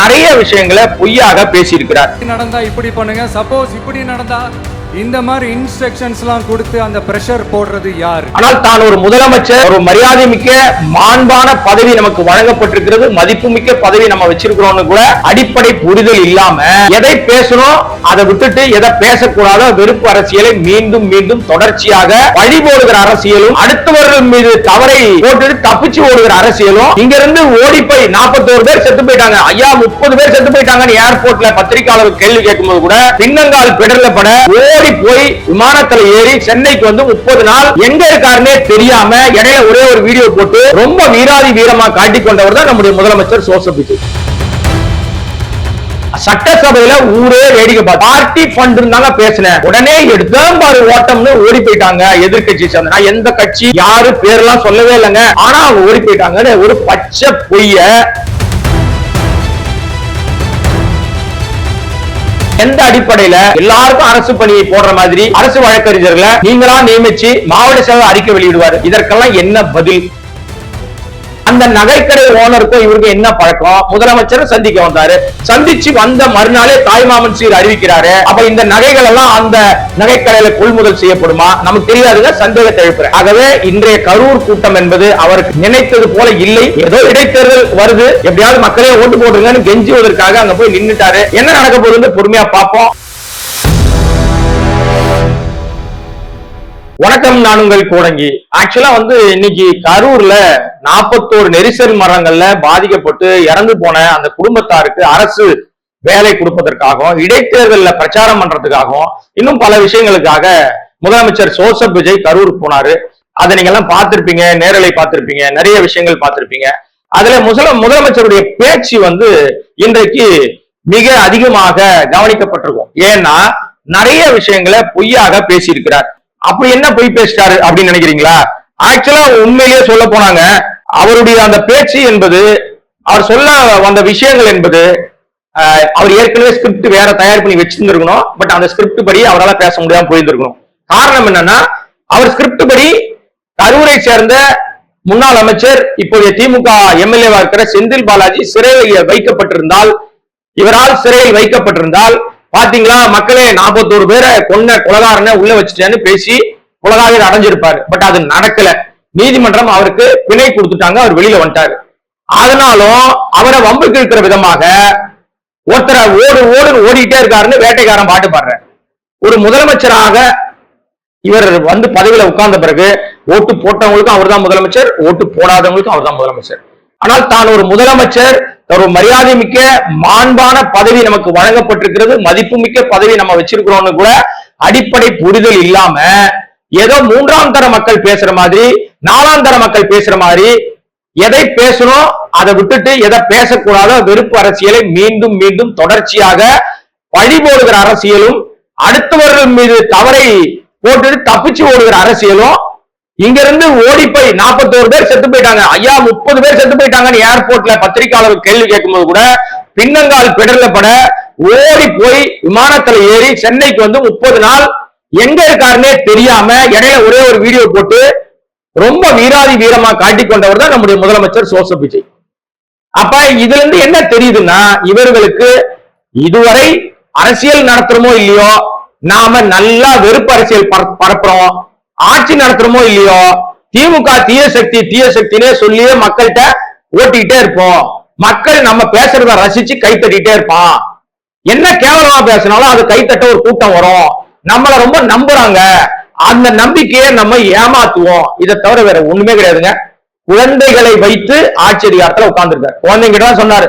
நிறைய விஷயங்களை பொய்யாக பேசியிருக்கிறார். நடந்தா இப்படி பண்ணுங்க, சப்போஸ் இப்படி நடந்தா இந்த மாதிரி இன்ஸ்ட்ரக்ஷன்ஸ் எல்லாம் கொடுத்து அந்த பிரஷர் போடுறது யார்? ஆனால் தான் ஒரு முதலமைச்சர், ஒரு மரியாதை மிக்க மாண்பான பதவி நமக்கு வழங்கப்பட்டிருக்கிறது, மதிப்புமிக்க பதவி நம்ம வச்சிருக்கிறோம்னு கூட அடிப்படை புரிதல் இல்லாம எதை பேசணும் அதை விட்டுட்டு எதை பேசக்கூடாத வெறுப்பு அரசியலை மீண்டும் மீண்டும் தொடர்ச்சியாக வழி போடுகிற அரசியலும், அடுத்தவர்கள் மீது தவறை போட்டு தப்பிச்சு ஓடுகிற அரசியலும். இங்க இருந்து ஓடி போய் 41 பேர் செத்து போயிட்டாங்க, ஐயா 30 பேர் செத்து போயிட்டாங்க ஏர்போர்ட்ல பத்திரிகையாளர் கேள்வி கேட்கும்போது கூட பின்னங்கால் பிடர்லப்பட ஓடி போய் விமானத்துல ஏறி சென்னைக்கு வந்து 30 நாள் எங்க இருக்காருன்னே தெரியாம இடையில ஒரே ஒரு வீடியோ போட்டு ரொம்ப வீராதி வீரமா காட்டிக் கொண்டவர் தான் நம்முடைய முதலமைச்சர் ஜோசப் விஜய். சட்டசபையில ஊரே வேடிக்கை பார்த்து பார்ட்டி ஃபண்ட் இருந்தாங்க பேசினேன், உடனே எடுத்தோம் பாரு ஓட்டம்னு ஓடி போயிட்டாங்க எதிர்கட்சி சேர்ந்த. நான் எந்த கட்சி யாரு பேரெல்லாம் சொல்லவே இல்லைங்க, ஆனா அவங்க ஓடி போயிட்டாங்க. ஒரு பச்சை பொய்ய எந்த அடிப்படையில எல்லாருக்கும் அரசு பணியை போடுற மாதிரி அரசு வழக்கறிஞர்களை நீங்களா நியமிச்சு மாவட்ட செயலர் அறிக்கை வெளியிடுவாரு, இதற்கெல்லாம் என்ன பதில்? அந்த நகைக்கடை ஓனருக்கும் இவருக்கு என்ன பழக்கம்? முதலமைச்சர் சந்திக்க வந்தாரு, சந்திச்சு வந்த மறுநாளே தாய்மாமன் சீர் அறிவிக்கிறாரு. அப்ப இந்த நகைகள் எல்லாம் அந்த நகைக்கடையில கொள்முதல் செய்யப்படுமா? நமக்கு தெரியாதுங்க, சந்தேகத்தை எழுப்புறேன். ஆகவே இன்றைய கரூர் கூட்டம் என்பது அவருக்கு நினைத்தது போல இல்லை. ஏதோ இடைத்தேர்தல் வருது, எப்படியாவது மக்களே ஓட்டு போடுங்கன்னு கெஞ்சுவதற்காக அங்க போய் நின்னுட்டாரு. என்ன நடக்க போகுதுன்னு பொறுமையா பார்ப்போம். வணக்கம், நான் உங்கள் கோடங்கி. ஆக்சுவலா இன்னைக்கு கரூர்ல 41 நெரிசல் மரங்கள்ல பாதிக்கப்பட்டு இறந்து போன அந்த குடும்பத்தாருக்கு அரசு வேலை கொடுப்பதற்காகவும் இடைத்தேர்தல்ல பிரச்சாரம் பண்றதுக்காகவும் இன்னும் பல விஷயங்களுக்காக முதலமைச்சர் ஜோசப் விஜய் கரூர் போனாரு. அதை நீங்க எல்லாம் பார்த்திருப்பீங்க, நேரலை பார்த்திருப்பீங்க, நிறைய விஷயங்கள் பார்த்திருப்பீங்க. அதுல முதலமைச்சருடைய பேச்சு இன்றைக்கு மிக அதிகமாக கவனிக்கப்பட்டிருக்கும். ஏன்னா நிறைய விஷயங்களை பொய்யாக பேசியிருக்கிறார். அப்படி என்ன பொய் பேசிட்டாரு அப்படின்னு நினைக்கிறீங்களா? ஆக்சுவலா உண்மையிலேயே சொல்ல போனாங்க, அவருடைய அந்த பேச்சு என்பது, அவர் சொல்ல வந்த விஷயங்கள் என்பது, அவர் ஏற்கனவே ஸ்கிரிப்ட் வேற தயார் பண்ணி வச்சிருந்திருக்கணும். பட் அந்த ஸ்கிரிப்ட் படி அவரால் பேச முடியாம போயிருந்திருக்கணும். காரணம் என்னன்னா, அவர் ஸ்கிரிப்ட் படி கரூரை சேர்ந்த முன்னாள் அமைச்சர் இப்போதைய திமுக எம்எல்ஏவா இருக்கிற செந்தில் பாலாஜி சிறையில் வைக்கப்பட்டிருந்தால், இவரால் சிறையில் வைக்கப்பட்டிருந்தால், பாத்தீங்களா மக்களே 41 பேரை கொன்ன கொலகாரனை உள்ள வச்சுட்டேன்னு பேசி கொலகாரர் அடைஞ்சிருப்பாரு. பட் அது நடக்கல. நீதிமன்றம் அவருக்கு பிணை கொடுத்துட்டாங்க, அவர் வெளியில வந்துட்டாரு. அதனாலும் அவரை வம்புக்கு இருக்கிற விதமாக ஒருத்தரை ஓடிட்டே இருக்காருன்னு வேட்டைக்காரன் பாட்டு பாடுற ஒரு முதலமைச்சராக இவர் பதவியில உட்கார்ந்த பிறகு ஓட்டு போட்டவங்களுக்கும் அவர் தான் முதலமைச்சர், ஓட்டு போடாதவங்களுக்கும் அவர் தான் முதலமைச்சர். ஆனால் தான் ஒரு முதலமைச்சர், ஒரு மரியாதை மிக்க மாண்பான பதவி நமக்கு வழங்கப்பட்டிருக்கிறது, மதிப்புமிக்க பதவி நம்ம வச்சிருக்கிறோம்னு கூட அடிப்படை புரிதல் இல்லாம ஏதோ 3ஆம் தர மக்கள் பேசுற மாதிரி, 4ஆம் தர மக்கள் பேசுற மாதிரி எதை பேசணும் அதை விட்டுட்டு எதை பேசக்கூடாத வெறுப்பு அரசியலை மீண்டும் மீண்டும் தொடர்ச்சியாக வழி போடுகிற அரசியலும், அடுத்தவர்கள் மீது தவறை போட்டு தப்பிச்சு ஓடுகிற அரசியலும். இங்க இருந்து ஓடி போய் 41 பேர் செத்து போயிட்டாங்க, ஐயா 30 பேர் செத்து போயிட்டாங்கன்னு ஏர்போர்ட்ல பத்திரிகையாளர் கேள்வி கேட்கும்போது கூட பின்னங்கால் பிடர்லப்பட ஓடி போய் விமானத்துல ஏறி சென்னைக்கு 30 நாள் எங்க இருக்காருன்னே தெரியாம இடையில ஒரே ஒரு வீடியோ போட்டு ரொம்ப வீராதி வீரமா காட்டிக் கொண்டவர் தான் நம்முடைய முதலமைச்சர் ஜோசப் விஜய். அப்ப இதுல இருந்து என்ன தெரியுதுன்னா, இவர்களுக்கு இதுவரை அரசியல் நடத்துறோமோ இல்லையோ, நாம நல்லா வெறுப்பு அரசியல் பரப்புறோம், ஆட்சி நடத்துறோமோ இல்லையோ, திமுக தீய சக்தினே சொல்லியே மக்கள்கிட்ட ஓட்டிக்கிட்டே இருப்போம், மக்கள் நம்ம பேசுறத ரசிச்சு கை தட்டிட்டே இருப்பான். என்ன கேவலமா பேசினாலும் அது கைத்தட்ட ஒரு கூட்டம் வரும், நம்மள ரொம்ப நம்புறாங்க, அந்த நம்பிக்கையை நம்ம ஏமாத்துவோம். இதை தவிர வேற ஒண்ணுமே கிடையாதுங்க. குழந்தைகளை வைத்து ஆட்சி அதிகாரத்துல உட்கார்ந்துருக்காரு. குழந்தைங்கிட்ட தான் சொன்னாரு,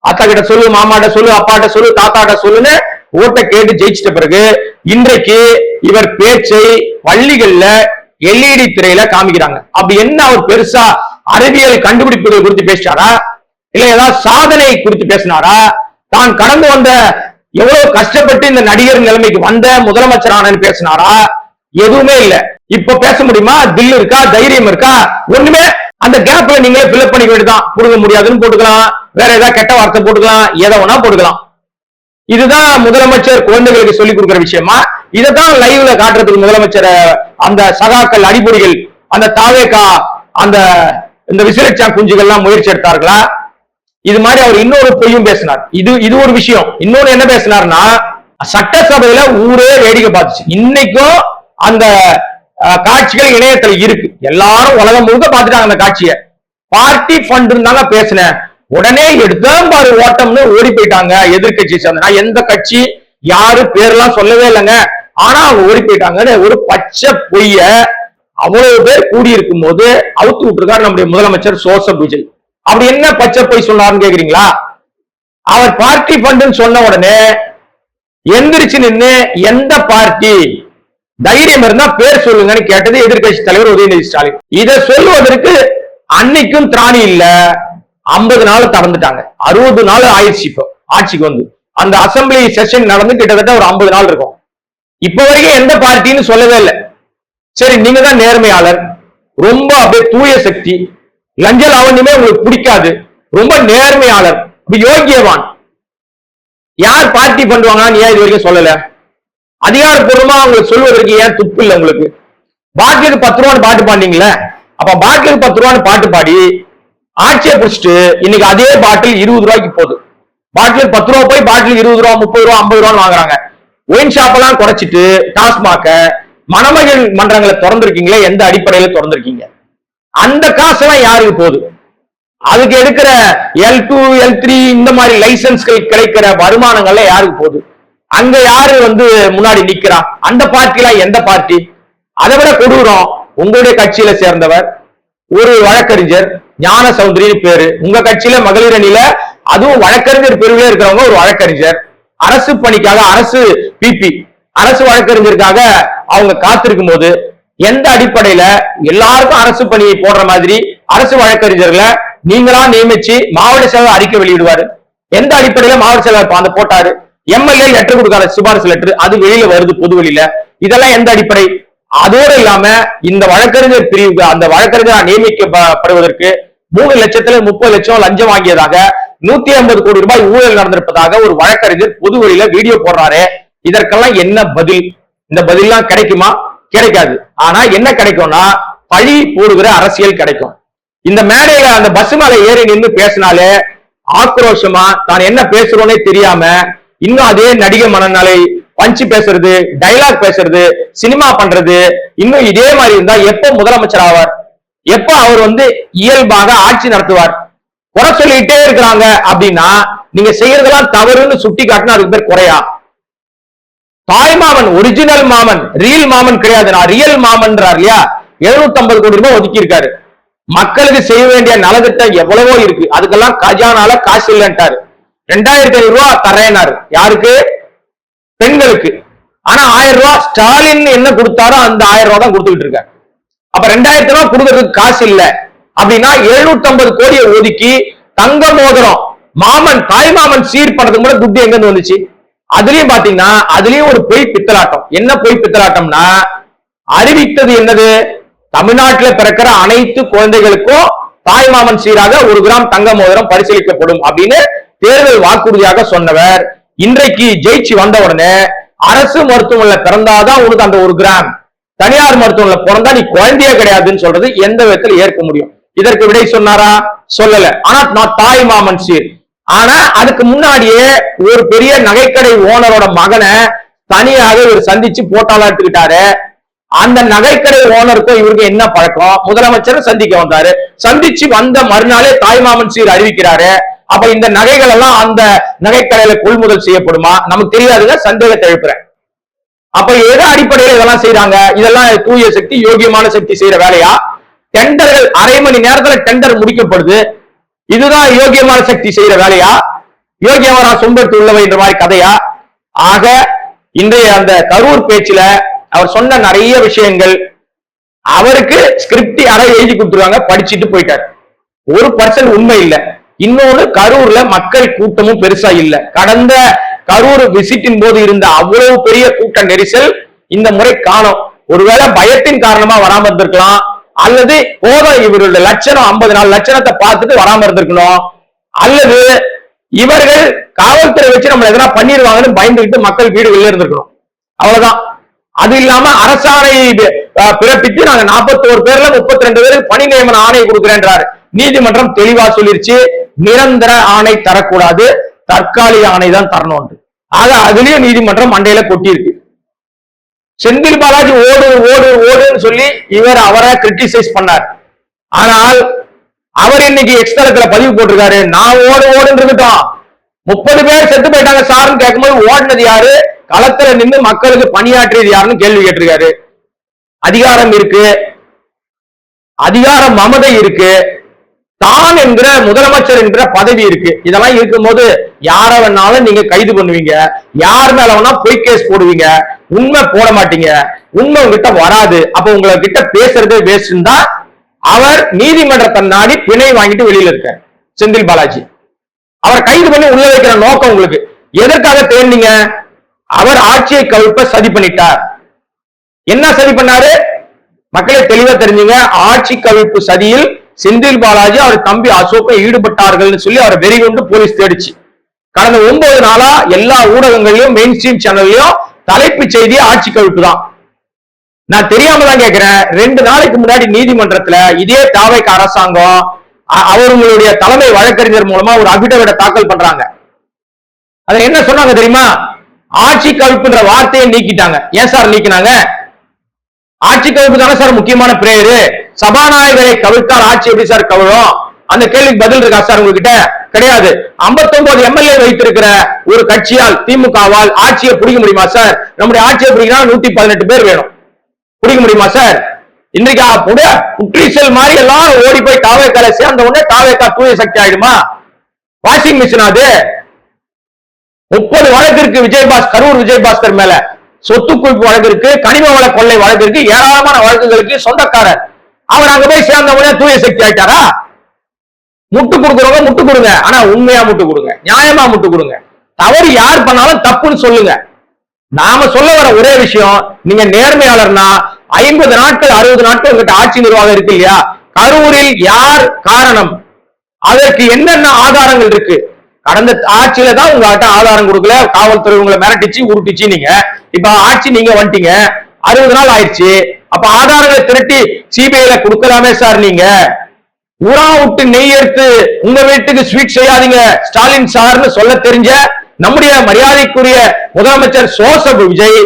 அத்தா கிட்ட சொல்லு, மாமாட்ட சொல்லு, அப்பாட்ட சொல்லு, தாத்தாட்ட சொல்லுன்னு ஓட்டை கேட்டு ஜெயிச்சிட்ட பிறகு இன்றைக்கு இவர் பேச்சை பள்ளிகள்ல LED திரையில காமிக்கிறாங்க. அப்படி என்ன அவர் பெருசா அறிவியல் கண்டுபிடிப்புகள் குறித்து பேசினாரா, இல்ல ஏதாவது சாதனை குறித்து பேசினாரா, தான் கடந்து வந்த எவ்வளவு கஷ்டப்பட்டு இந்த நடிகர் நிலைமைக்கு வந்த முதலமைச்சரானு பேசினாரா? எதுவுமே இல்ல. இப்ப பேச முடியுமா? தில் இருக்கா, தைரியம் இருக்கா? ஒண்ணுமே. அந்த கேப்ல நீங்களே பில்அப் பண்ணிக்க வேண்டியதான். புடுங்க முடியாதுன்னு போட்டுக்கலாம், வேற ஏதாவது கெட்ட வார்த்தை போட்டுக்கலாம், எதை வேணா போட்டுக்கலாம். இதுதான் முதலமைச்சர் குழந்தைகளுக்கு சொல்லிக் கொடுக்கிற விஷயமா? இதைத்தான் லைவ்ல காட்டுறதுக்கு முதலமைச்சர் அந்த சகாக்கள் அடிப்பொடிகள் அந்த தாவேகா அந்த இந்த விசிலட்சா குஞ்சுகள்லாம் முயற்சி எடுத்தார்களா? இது மாதிரி அவர் இன்னொரு பொய்யும் பேசினார். இது ஒரு விஷயம். இன்னொன்னு என்ன பேசினார்னா, சட்டசபையில ஊரே வேடிக்கை பார்த்துச்சு. இன்னைக்கும் அந்த காட்சிகள் இணையத்துல இருக்கு, எல்லாரும் உலகம் முழுக்க பார்த்துட்டாங்க அந்த காட்சியை. பார்ட்டி ஃபண்ட் இருந்தாங்க பேசினேன், உடனே எடுத்தான் பாரு ஓட்டம்னு ஓடி போயிட்டாங்க எதிர்கட்சி சேர்ந்த. நான் எந்த கட்சி யாரு பேர்லாம் சொல்லவே இல்லைங்க, ஆனா அவங்க ஓடி போயிட்டாங்கன்னு ஒரு பச்சை பொய்ய அவ்வளவு பேர் கூடியிருக்கும் போது அவுத்து விட்டுருக்காரு நம்முடைய முதலமைச்சர் ஜோசப் விஜய். அப்படி என்ன பச்சை பொய் சொன்னார்னு கேக்குறீங்களா? அவர் பார்ட்டி ஃபண்ட் சொன்ன உடனே எந்திரிச்சு நின்று எந்த பார்ட்டி தைரியம் இருந்தா பேர் சொல்லுங்கன்னு கேட்டது எதிர்கட்சி தலைவர் உதயநிதி ஸ்டாலின். இதை சொல்லுவதற்கு அன்னைக்கும் திராணி இல்ல. 50 நாள் கடந்துட்டாங்க, 60 நாள் ஆயிடுச்சு. இப்போ ஆட்சிக்கு வந்து அந்த அசம்பிளி செஷன் நடந்து கிட்டத்தட்ட ஒரு 50 நாள் இருக்கும். இப்ப வரைக்கும் எந்த பார்ட்டின்னு சொல்லவே இல்லை. சரி, நீங்க தான் நேர்மையாளர், ரொம்ப அப்படியே தூய சக்தி, லஞ்ச லாவண்யமே உங்களுக்கு பிடிக்காது, ரொம்ப நேர்மையாளர், யோகியவான், யார் பார்ட்டி பண்ணுவாங்க நீ இது வரைக்கும் சொல்லல? அதிகாரப்பூர்வமா உங்களுக்கு சொல்வதற்கு ஏன் துப்பு இல்லை உங்களுக்கு? பாட்டிலுக்கு 10 ரூபான்னு பாட்டு பாடினீங்களே, அப்ப பாட்டிலுக்கு 10 ரூபான்னு பாட்டு பாடி ஆட்சியை பிடிச்சிட்டு இன்னைக்கு அதே பாட்டில் 20 ரூபாய்க்கு போகுது. பாட்டிலுக்கு 10 ரூபா போய் பாட்டிலுக்கு 20 ரூபா 30 ரூபா 50 ரூபான்னு வாங்குறாங்க. ஒயின் ஷாப் எல்லாம் குறைச்சிட்டு டாஸ்மாக மணமகள் மன்றங்களை திறந்திருக்கீங்களே, எந்த அடிப்படையில திறந்திருக்கீங்க? அந்த காசெல்லாம் யாருக்கு போகுது? அதுக்கு எடுக்கிற L2 L3 இந்த மாதிரி லைசன்ஸ்கள் கிடைக்கிற வருமானங்கள்ல யாருக்கு போகுது? அங்க யாரு முன்னாடி நிக்கிறா? அந்த பார்ட்டிலாம் எந்த பார்ட்டி? அதை விட கொடூரம், உங்களுடைய கட்சியில சேர்ந்தவர் ஒரு வழக்கறிஞர் ஞான சௌந்தரின்னு பேரு, உங்க கட்சியில மகளிர் அணியில அதுவும் வழக்கறிஞர் பிரிவுல இருக்கிறவங்க ஒரு வழக்கறிஞர், அரசு பணிக்காக அரசு பிபி அரசு வழக்கறிஞருக்காக அவங்க காத்திருக்கும் போது எந்த அடிப்படையில எல்லாருக்கும் அரசு பணியை போடுற மாதிரி அரசு வழக்கறிஞர்களை நீங்களா நியமிச்சு மாவட்ட செயலர் அறிக்கை வெளியிடுவாரு? எந்த அடிப்படையில மாவட்ட செயலர் அந்த போட்டாரு? எம்எல்ஏ லெட்டர் கொடுக்காத சிபாரிசு லெட்டர், அது வெளியில வருது பொது வெளியில. இதெல்லாம் எந்த அடிப்படை? அதோடு இல்லாம இந்த வழக்கறிஞர் பிரிவுக்கு அந்த வழக்கறிஞர் நியமிக்கப்படுவதற்கு 3 லட்சத்துல 30 லட்சம் லஞ்சம் வாங்கியதாக 150 கோடி ரூபாய் ஊழல் நடந்திருப்பதாக ஒரு வழக்கறிஞர் பொது வெளியில வீடியோ போடுறாரு. இதற்கெல்லாம் என்ன பதில்? இந்த பதிலாம் கிடைக்குமா? கிடைக்காது. ஆனா என்ன கிடைக்கும்னா பழி போடுகிற அரசியல் கிடைக்கும். இந்த மேடையில அந்த பஸ் மேல ஏறி நின்று பேசினாலே ஆக்ரோஷமா தான் என்ன பேசுறோன்னே தெரியாம இன்னும் அதே நடிகை மனநிலை, பஞ்சு பேசுறது, டைலாக் பேசுறது, சினிமா பண்றது, இன்னும் இதே மாதிரி இருந்தா எப்ப முதலமைச்சர் ஆவார்? எப்ப அவர் இயல்பாக ஆட்சி நடத்துவார்? குறை சொல்லிட்டே இருக்கிறாங்க அப்படின்னா நீங்க செய்யறதெல்லாம் தவறுன்னு சுட்டி காட்டினா அதுக்கு பேர் குறையா? தாய் மாமன், ஒரிஜினல் மாமன், ரியல் மாமன் கிடையாது, நான் ரியல் மாமன்றார் இல்லையா? 750 கோடி ரூபாய் ஒதுக்கி இருக்காரு. மக்களுக்கு செய்ய வேண்டிய நலத்திட்டம் எவ்வளவோ இருக்கு, அதுக்கெல்லாம் கஜானால காசு இல்லைன்ட்டாரு. 2500 ரூபாய் தரேனாரு. யாருக்கு? பெண்களுக்கு. ஆனா 1000 ரூபாய் ஸ்டாலின் என்ன கொடுத்தாரோ அந்த 1000 ரூபாய் தான் கொடுத்துக்கிட்டு இருக்காரு. அப்ப 2000 ரூபாய் கொடுக்கறதுக்கு காசு இல்ல அப்படின்னா 750 கோடியை ஒதுக்கி தங்க மோதிரம் மாமன் தாய் மாமன் சீர் பண்றதுக்கு கூட துட்டு எங்க இருந்து வந்துச்சு? அதுலயும் பாத்தீங்கன்னா அதுலயும் ஒரு பொய் பித்தலாட்டம். என்ன பொய் பித்தலாட்டம்னா, அறிவித்தது என்னது? தமிழ்நாட்டில் பிறக்கிற அனைத்து குழந்தைகளுக்கும் தாய் மாமன் சீராக 1 கிராம் தங்க மோதிரம் பரிசீலிக்கப்படும் அப்படின்னு தேர்தல் வாக்குறுதியாக சொன்னவர் இன்றைக்கு ஜெயிச்சு வந்த உடனே அரசு மருத்துவமனையில பிறந்தாதான் உனக்கு அந்த 1 கிராம், தனியார் மருத்துவமனையில பிறந்தா நீ குழந்தையே கிடையாதுன்னு சொல்றது எந்த விதத்தில் ஏற்க முடியும்? இதற்கு விடை சொன்னாரா? சொல்லல. ஆனா நான் தாய் மாமன் சீர். ஆனா அதுக்கு முன்னாடியே ஒரு பெரிய நகைக்கடை ஓனரோட மகனை தனியாக இவர் சந்திச்சு போட்டோலாம் எடுத்துக்கிட்டாரு. அந்த நகைக்கடை ஓனருக்கும் இவருக்கு என்ன பழக்கம்? முதலமைச்சர் சந்திக்க வந்தாரு. சந்திச்சு வந்த மறுநாளே தாய்மாமன் சீர் அறிவிக்கிறாரு. அப்ப இந்த நகைகள் எல்லாம் அந்த நகைக்கடையில கொள்முதல் செய்யப்படுமா? நமக்கு தெரியாதுங்க, சந்தேகத்தை எழுப்புறேன். அப்ப எது அடிப்படையில் இதெல்லாம் செய்யறாங்க? இதெல்லாம் தூய சக்தி, யோகியமான சக்தி செய்யற வேலையா? டெண்டர்கள் அரை மணி நேரத்துல டெண்டர் முடிக்கப்படுது, இதுதான் யோகியமான சக்தி செய்யற வேலையா? யோகியமான சொம்பெடுத்து உள்ளவை என்ற மாதிரி கதையா? ஆக இன்றைய அந்த கரூர் பேச்சுல அவர் சொன்ன நிறைய விஷயங்கள் அவருக்கு ஸ்கிரிப்ட் யாரோ எழுதி கொடுத்துருவாங்க, படிச்சுட்டு போயிட்டார். 1% உண்மை இல்லை. இன்னொன்னு, கரூர்ல மக்கள் கூட்டமும் பெருசா இல்ல. கடந்த கரூர் விசிட்டின் போது இருந்த அவ்வளவு பெரிய கூட்ட நெரிசல் இந்த முறை காணும். ஒருவேளை பயத்தின் காரணமா வராம இருந்திருக்கலாம், அல்லது போதும் இவருடைய லட்சணம் 54 லட்சணத்தை பார்த்துட்டு வராம இருந்திருக்கணும், அல்லது இவர்கள் காவல்துறை வச்சு நம்ம எதனா பண்ணிடுவாங்கன்னு பயந்துகிட்டு மக்கள் வீடுகளில் இருந்திருக்கணும். அவ்வளவுதான். அது இல்லாம அரசாணை பிறப்பித்து நாங்க 41 பேர்ல 32 பேருக்கு பணி நியமன ஆணை கொடுக்கிறேன்றாரு. நீதிமன்றம் தெளிவா சொல்லிருச்சு, நிரந்தர ஆணை தரக்கூடாது, தற்காலிக ஆணை தான் தரணும். ஆக அதுலயும் நீதிமன்றம் மண்டையில கொட்டியிருக்கு. செந்தில் பாலாஜி ஓடு ஓடு ஓடுன்னு சொல்லி அவரை கிரிட்டிசைஸ் பண்ணார். ஆனால் அவர் இன்னைக்கு எக்ஸ்தலத்துல பதிவு போட்டிருக்காரு, நான் ஓடு ஓடுன்னு இருக்கட்டும், 30 பேர் செத்து போயிட்டாங்க சார்னு கேட்கும்போது ஓடினது யாரு, களத்துல நின்று மக்களுக்கு பணியாற்றியது யாருன்னு கேள்வி கேட்டிருக்காரு. அதிகாரம் இருக்கு, அதிகார மமதை இருக்கு, தான் என்கிற முதலமைச்சர் என்கிற பதவி இருக்கு. இதெல்லாம் இருக்கும்போது யார வேணாலும் நீங்க கைது பண்ணுவீங்க, யார் மேல வேணா பொய் கேஸ் போடுவீங்க, உண்மை போட மாட்டீங்க, உண்மை உங்ககிட்ட வராது. அப்ப உங்களை கிட்ட பேசுறதே வேஸ்ட் தான் அவர் நீதிமன்றத்தை நாடி பிணை வாங்கிட்டு வெளியில இருக்கார் செந்தில் பாலாஜி. அவர் கைது பண்ணி உள்ள வைக்கிற நோக்கம் உங்களுக்கு எதற்காக தேர்ந்தீங்க? அவர் ஆட்சியை கவிழ்ப்ப சதி பண்ணிட்டார். என்ன சதி பண்ணாரு? மக்களை தெளிவா தெரிஞ்சுங்க. ஆட்சி கவிழ்ப்பு சதியில் செந்தில் பாலாஜி அவர் தம்பி அசோக்கை ஈடுபட்டார்கள் சொல்லி அவரை வெறி கொண்டு போலீஸ் தேடிச்சு. கடந்த 9 நாளா எல்லா ஊடகங்களிலும் மெயின் ஸ்ட்ரீம் சேனல்லையும் தலைப்பு செய்தி ஆட்சி கவிழ்ப்பு தான். நான் தெரியாம தான் கேட்கிறேன். 2 நாளைக்கு முன்னாடி நீதிமன்றத்துல இதே தாவைக்க அரசாங்கம் அவர்களுடைய தலைமை வழக்கறிஞர் மூலமா ஒரு அபிடவிட தாக்கல் பண்றாங்க. அதை என்ன சொன்னாங்க தெரியுமா? ஆட்சி கவிழ்ப்புன்ற வார்த்தையை நீக்கிட்டாங்க. ஏன் சார் நீக்கினாங்க? ஆட்சி கவிழ்ப்பு தானே சார் முக்கியமான பிரேயரு. சபாநாயகரை கவிழ்த்தால் ஆட்சி எப்படி சார் கவிழும்? அந்த கேள்விக்கு பதில் இருக்கா சார் உங்ககிட்ட? கிடையாது. 59 எம்எல்ஏ வைத்திருக்கிற ஒரு கட்சியால், திமுகவால் ஆட்சியை பிடிக்க முடியுமா சார்? நம்முடைய ஆட்சியை பிடிக்கணும் 118 பேர் வேணும். பிடிக்க முடியுமா சார்? இன்றைக்கு புற்றீசல் மாதிரி எல்லாம் ஓடி போய் தாவேக்கால சேர்ந்த உடனே தாவேக்கா தூய சக்தி ஆயிடுமா? வாஷிங் மிஷின் அது. 30 வழக்கு இருக்கு கரூர் விஜயபாஸ்கர் மேல. சொத்து குவிப்பு வழக்கு இருக்கு, கனிம வள கொள்ளை வழக்கு இருக்கு, ஏராளமான வழக்குகளுக்கு சொந்தக்காரர். அவர் அங்க போய் சேர்ந்த உடனே தூய சக்தி ஆயிட்டாரா? முட்டு கொடுக்குறவங்க முட்டு கொடுங்க, ஆனா உண்மையா முட்டு கொடுங்க, நியாயமா முட்டு கொடுங்க. தவறு யார் பண்ணாலும் தப்புன்னு சொல்லுங்க. நாம சொல்ல வர ஒரே விஷயம், நீங்க நேர்மையாளர்னா 50 நாட்கள் 60 நாட்கள் உங்ககிட்ட ஆட்சி நிர்வாகம் இருக்கு இல்லையா? கரூரில் யார் காரணம், அதற்கு என்னென்ன ஆதாரங்கள் இருக்கு? கடந்த ஆட்சியில தான் உங்ககிட்ட ஆதாரம் கொடுக்கல, காவல்துறை உங்களை மிரட்டிச்சு உருட்டிச்சு. நீங்க இப்ப ஆட்சி நீங்க வந்துட்டீங்க, 60 நாள் ஆயிடுச்சு. அப்ப ஆதாரங்களை திரட்டி சிபிஐல கொடுக்கலாமே சார். நீங்க ஊரா விட்டு நெய் எடுத்து உங்க வீட்டுக்கு ஸ்வீட் செய்யாதீங்க ஸ்டாலின் சார்னு சொல்ல தெரிஞ்ச நம்முடைய மரியாதைக்குரிய முதலமைச்சர் சோசப் விஜய்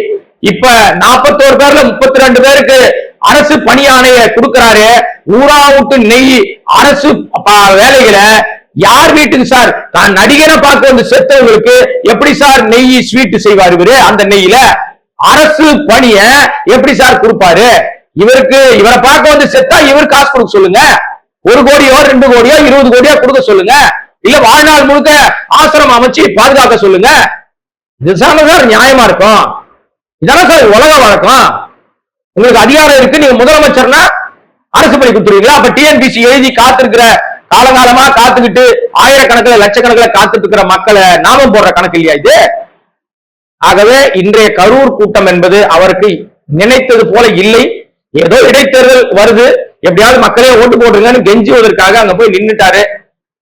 இப்ப 41 பேர்ல 32 பேருக்கு அரசு பணி ஆணைய கொடுக்கிறாரு. ஊரா விட்டு நெய் அரசு வேலைகளை யார் வீட்டுக்கு சார்? தான் நடிகரை பார்க்க வந்து செத்தவங்களுக்கு எப்படி சார் நெய் ஸ்வீட் செய்வார் இவரு? அந்த நெய்யில அரசு பணிய எப்படி சார் கொடுப்பாரு? இவரை பார்க்க வந்து செத்தா இவர் காசு கொடுக்க சொல்லுங்க. 1 கோடியோ 2 கோடியோ 20 கோடியோ கொடுக்க சொல்லுங்க. இல்ல வாழ்நாள் முழுக்க ஆசிரமம் அமைச்சு பாதுகாக்க சொல்லுங்க. இதுதான் சார் நியாயமா இருக்கும். இதான சார் உலக வழக்கம். உங்களுக்கு அதிகாரம் இருக்கு, நீங்க முதலமைச்சர்னா அரசு பணி கொடுத்துருவீங்களா? அப்ப டிஎன்பிசி எழுதி காத்திருக்கிற காலகாலமா காத்துக்கிட்டு ஆயிரக்கணக்கில் லட்சக்கணக்கில் காத்துட்டு இருக்கிற மக்களை நாமம் போடுற கணக்கு இல்லையா இது? ஆகவே இன்றைய கரூர் கூட்டம் என்பது அவருக்கு நினைத்தது போல இல்லை. ஏதோ இடைத்தேர்தல் வருது, எப்படியாவது மக்களே ஓட்டு போடுங்கன்னு கெஞ்சுவதற்காக அங்க போய் நின்னுட்டாரு.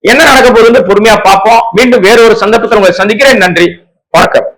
என்ன நடக்க போகுதுன்னு பொறுமையா பார்ப்போம். மீண்டும் வேறொரு சந்தர்ப்பத்தில் உங்களை சந்திக்கிறேன். நன்றி, வணக்கம்.